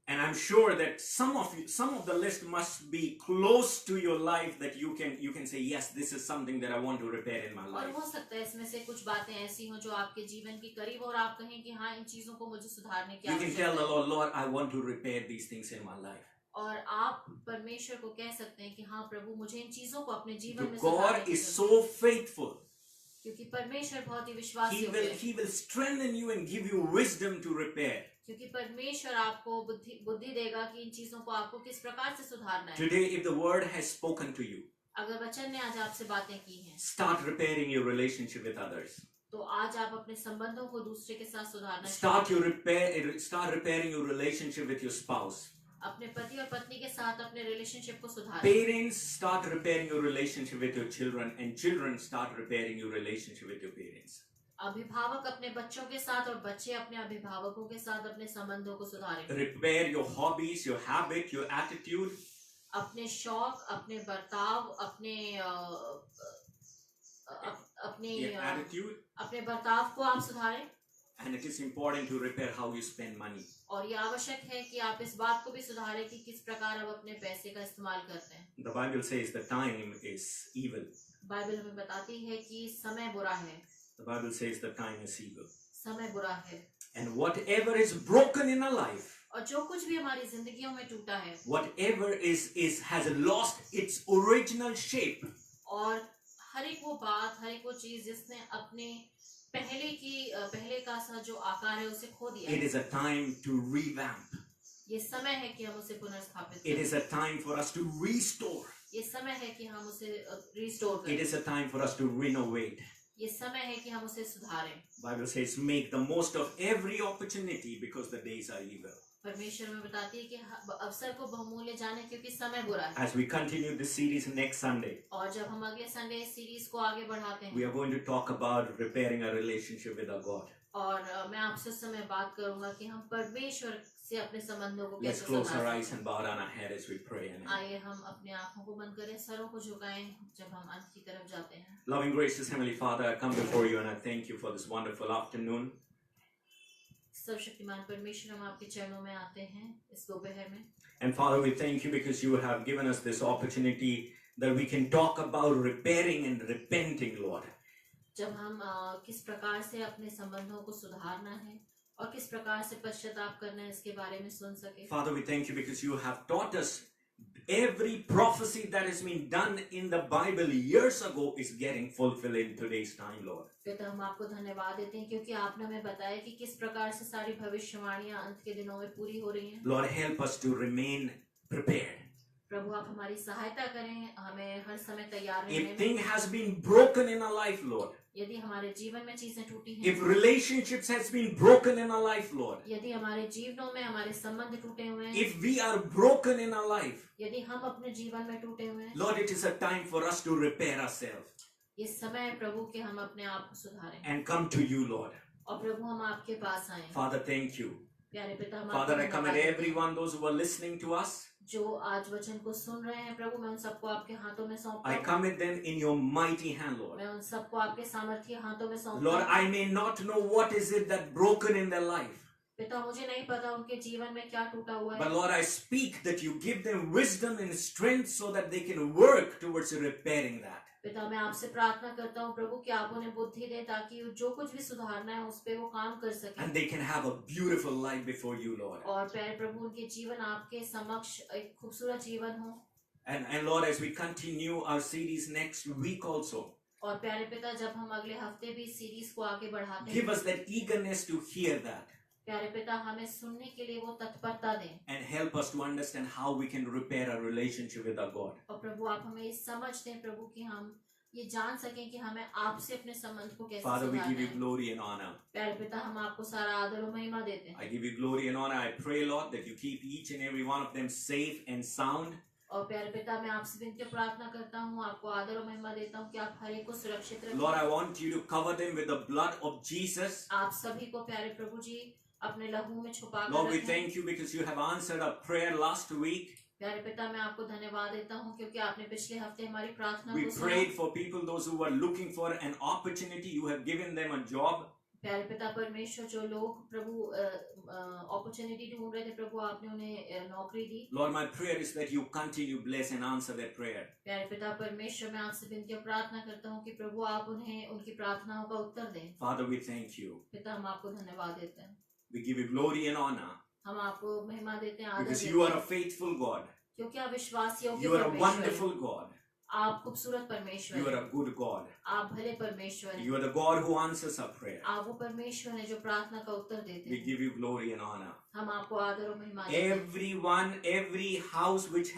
And I'm sure that some of the list must be close to your life that you can say, yes, this is something that I want to repair in my और life. हो सकता है इसमें से कुछ बातें ऐसी हों जो आपके जीवन की करीब और आप कहें कि हाँ इन चीजों को मुझे सुधारने की You can आवश्यकता tell the है। Lord, I want to repair these things in my life. और आप परमेश्वर को कह सकते हैं कि हाँ प्रभु मुझे इन चीजों को अपने जीवन में God सुधारने की is जरूरत so faithful. है। क्योंकि परमेश्वर बहुत ही विश्वासी है, He will strengthen you and give you wisdom to repair. क्योंकि परमेश्वर आपको बुद्धि देगा कि इन चीजों को आपको किस प्रकार से सुधारना है। Today, if the word has spoken to you, अगर वचन ने आज आपसे बातें की हैं start repairing your relationship with others. तो आज आप अपने संबंधों को दूसरे के साथ सुधारना Start repairing your relationship with your spouse. अपने पति और पत्नी के साथ अपने रिलेशनशिप को सुधारें। Parents, start repairing your relationship with your children, and children start repairing your relationship with your parents. अभिभावक अपने बच्चों के साथ और बच्चे अपने अभिभावकों के साथ अपने संबंधों को सुधारें। Repair your hobbies, your habit, your attitude. अपने शौक, अपने बर्ताव, Attitude. अपने बर्ताव को आप सुधारें। And it is important to repair how you spend money. और ये आवश्यक है कि आप इस बात को भी सुधारें कि किस प्रकार आप अपने पैसे का इस्तेमाल करते हैं। The Bible says the time is evil. Bible हमें बताती है कि समय बुरा है। The Bible says the time is evil. समय बुरा है। And whatever is broken in our life, और जो कुछ भी हमारी जिंदगियों में टूटा है, whatever has lost its original shape, और हर एक वो बात, हर एक वो चीज जिसने अपने पहले का सा जो आकार है उसे खो दिया it है, is a time to revamp. ये समय है कि हम उसे पुनर्स्थापित It करें। is a time for us to restore. ये समय है कि हम उसे रिस्टोर It करें। is a time for us to renovate. ये समय है कि हम उसे सुधारें। Bible says make the most of every opportunity because the days are evil. परमेश्वर में बताती है कि अवसर को बहुमूल्य जाने क्योंकि समय बुरा है। As we continue this series next Sunday, और जब हम अगले संडे इस सीरीज को आगे बढ़ाते we हैं are going to talk about repairing our relationship with our God. और मैं आपसे उस समय बात करूंगा कि हम परमेश्वर से अपने संबंधों को Let's कैसे close our सुधार eyes सकते and bow down our head as we pray. हैं। Amen. आइए हम अपने आंखों को बंद करें, सरों को झुकाएं जब हम अंत की तरफ जाते हैं। Loving gracious Heavenly Father, I come before you and I thank you for this wonderful afternoon. सर्वशक्तिमान परमेश्वर, हम आपके चरणों में आते हैं इस दोपहर में। And Father, we thank you because you have given us this opportunity that we can talk about repairing and repenting, Lord. जब हम किस प्रकार से अपने संबंधों को सुधारना है और किस प्रकार से पश्चाताप करना है इसके बारे में सुन सके। Father, we thank you because you have taught us every prophecy that has been done in the Bible years ago is getting fulfilled in today's time, Lord. पिता हम आपको धन्यवाद देते हैं क्योंकि आपने हमें बताया कि किस प्रकार से सारी भविष्यवाणियां अंत के दिनों में पूरी हो रही हैं। Lord, help us to remain prepared. प्रभु आप हमारी सहायता करें, हमें हर समय तैयार रहने If में। thing has been broken in our life, Lord, यदि हमारे जीवन में चीजें टूटी हैं, if relationships has been broken in our life, Lord, यदि हमारे जीवनों में हमारे संबंध टूटे हुए हैं, if we are broken in our life, यदि हम अपने जीवन में टूटे हुए हैं, Lord, it is a time for us to repair ourselves ये समय है प्रभु कि हम अपने आप को सुधारें and come to you, Lord. और प्रभु हम आपके पास आए। Father, thank you. प्यारे पिता हम Father, I आपको commit धन्यवाद देते हैं। everyone, those who are listening to us, जो आज वचन को सुन रहे हैं प्रभु, मैं उन सबको आपके हाथों में सौंपता I हूँ। commit them in your mighty hand, Lord. मैं उन सबको आपके सामर्थ्य हाथों में सौंपता Lord, हूँ। I may not know what is it that broken in their life, पिता मुझे नहीं पता उनके जीवन में क्या टूटा हुआ but है, Lord, I speak that you give them wisdom and strength so that they can work towards repairing that. पिता मैं आपसे प्रार्थना करता हूँ प्रभु कि आप उन्हें बुद्धि दें ताकि जो कुछ भी सुधारना है उस पे वो काम कर सकें And they can have a beautiful life before you, Lord. और प्यारे प्रभु उनके जीवन आपके समक्ष एक खूबसूरत जीवन हो। And Lord, as we continue our series next week also, और प्यारे पिता जब हम अगले हफ्ते भी सीरीज को आगे बढ़ाते give हैं, us that eagerness to hear that प्यारे पिता हमें सुनने के लिए वो तत्परता दें and help us to understand how we can repair our relationship with our God. और प्रभु आप हमें ये समझ दें प्रभु कि हम ये जान सकें कि हमें आपसे अपने संबंध को कैसे Father, we सुधारना give you है। glory and honor. प्यारे पिता हम आपको सारा आदर और महिमा देते हैं I give you glory and honor. I pray, Lord, that you keep each and every one of them safe and sound. और प्यारे पिता मैं आपसे विनती और प्रार्थना करता हूँ, आपको आदर और महिमा देता हूँ कि आप हर एक को सुरक्षित रखें। Lord, I want you to cover them with the blood of Jesus. आप सभी को प्यारे प्रभु जी अपने लहू में छुपा कर Lord, we रखें। thank you because you have answered our prayer last week. प्यारे पिता मैं आपको धन्यवाद देता हूँ क्योंकि आपने पिछले हफ्ते हमारी प्रार्थना We को सुना। prayed for people, those who were looking for an opportunity. You have given them a job. प्यारे पिता परमेश्वर जो लोग प्रभु अपॉर्चुनिटी ढूंढ रहे थे प्रभु आपने उन्हें नौकरी दी। Lord, my prayer is that you continue bless and answer their prayer. प्यारे पिता परमेश्वर मैं आपसे विनती और प्रार्थना करता हूँ कि प्रभु आप उन्हें उनकी प्रार्थनाओं का उत्तर दें। Father, we thank you. पिता हम आपको धन्यवाद देते हैं, We give you glory and honor हम आपको महिमा देते हैं, आदर because देते you are हैं a faithful God. क्योंकि आप विश्वास योग्य You are a परमेश्वर हैं। wonderful God. आप खूबसूरत परमेश्वर You are हैं, a good God. आप भले परमेश्वर हैं, You are the God who answers our prayer. आप वो परमेश्वर हैं जो प्रार्थना का उत्तर देते We हैं। give you glory and honor. हम आपको आदर और महिमा देते हैं। Everyone, every house which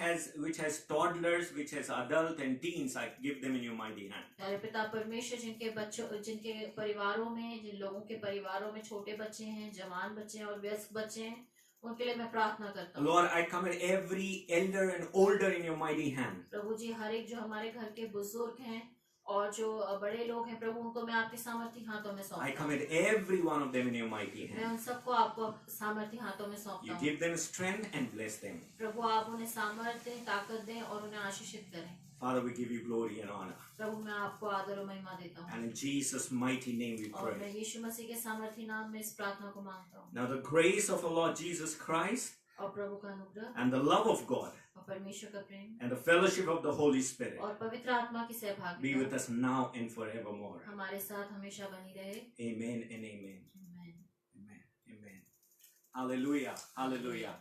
has toddlers, which has adult and teens, I give them in your mighty hand. प्यारे पिता परमेश्वर जिनके बच्चों जिनके परिवारों में जिन लोगों के परिवारों में छोटे बच्चे हैं, जवान बच्चे हैं और वयस्क बच्चे हैं, उनके लिए मैं प्रार्थना करता हूँ। Lord, I commit every elder and older in your mighty hand. प्रभु जी हर एक जो हमारे घर के बुजुर्ग हैं और जो बड़े लोग हैं प्रभु उनको मैं आपके सामर्थ्य हाथों में I सौंपता हूँ। commit every one of them in your mighty मैं hand. उन सबको आपको सामर्थ्य हाथों में सौंपता You हूँ। give them strength and bless them. प्रभु आप उन्हें सामर्थ्य दें, ताकत दें और उन्हें आशीषित करें। Father, we give you glory and honor. प्रभु मैं आपको आदर और महिमा देता हूँ And in Jesus' mighty name we और मैं pray. यीशु मसीह के सामर्थ्य नाम में इस प्रार्थना को मांगता हूँ। Now the grace of our Lord Jesus Christ और प्रभु का अनुग्रह and the love of God और परमेश्वर का प्रेम and the fellowship of the Holy Spirit और पवित्र आत्मा की be with सहभागिता us now and forevermore. हमारे साथ हमेशा बनी रहे। Amen and amen. आमीन। Amen. Amen. Hallelujah. Hallelujah.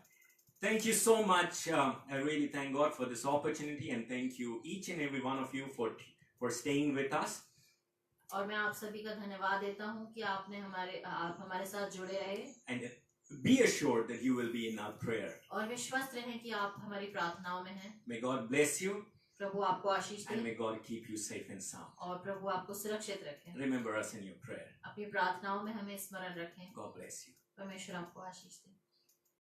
Thank you so much. I really thank God for this opportunity and thank you each and every one of you for staying with us. और मैं आप सभी का धन्यवाद देता हूँ कि आप हमारे साथ जुड़े रहे And be assured that you will be in our prayer. और विश्वास रहें कि आप हमारी प्रार्थनाओं में हैं। May God bless you प्रभु आपको आशीष and they may God keep you safe and sound. और प्रभु आपको सुरक्षित रखें। Remember us in your prayer. अपनी प्रार्थनाओं में हमें स्मरण रखें। God bless you. परमेश्वर आपको आशीष दे।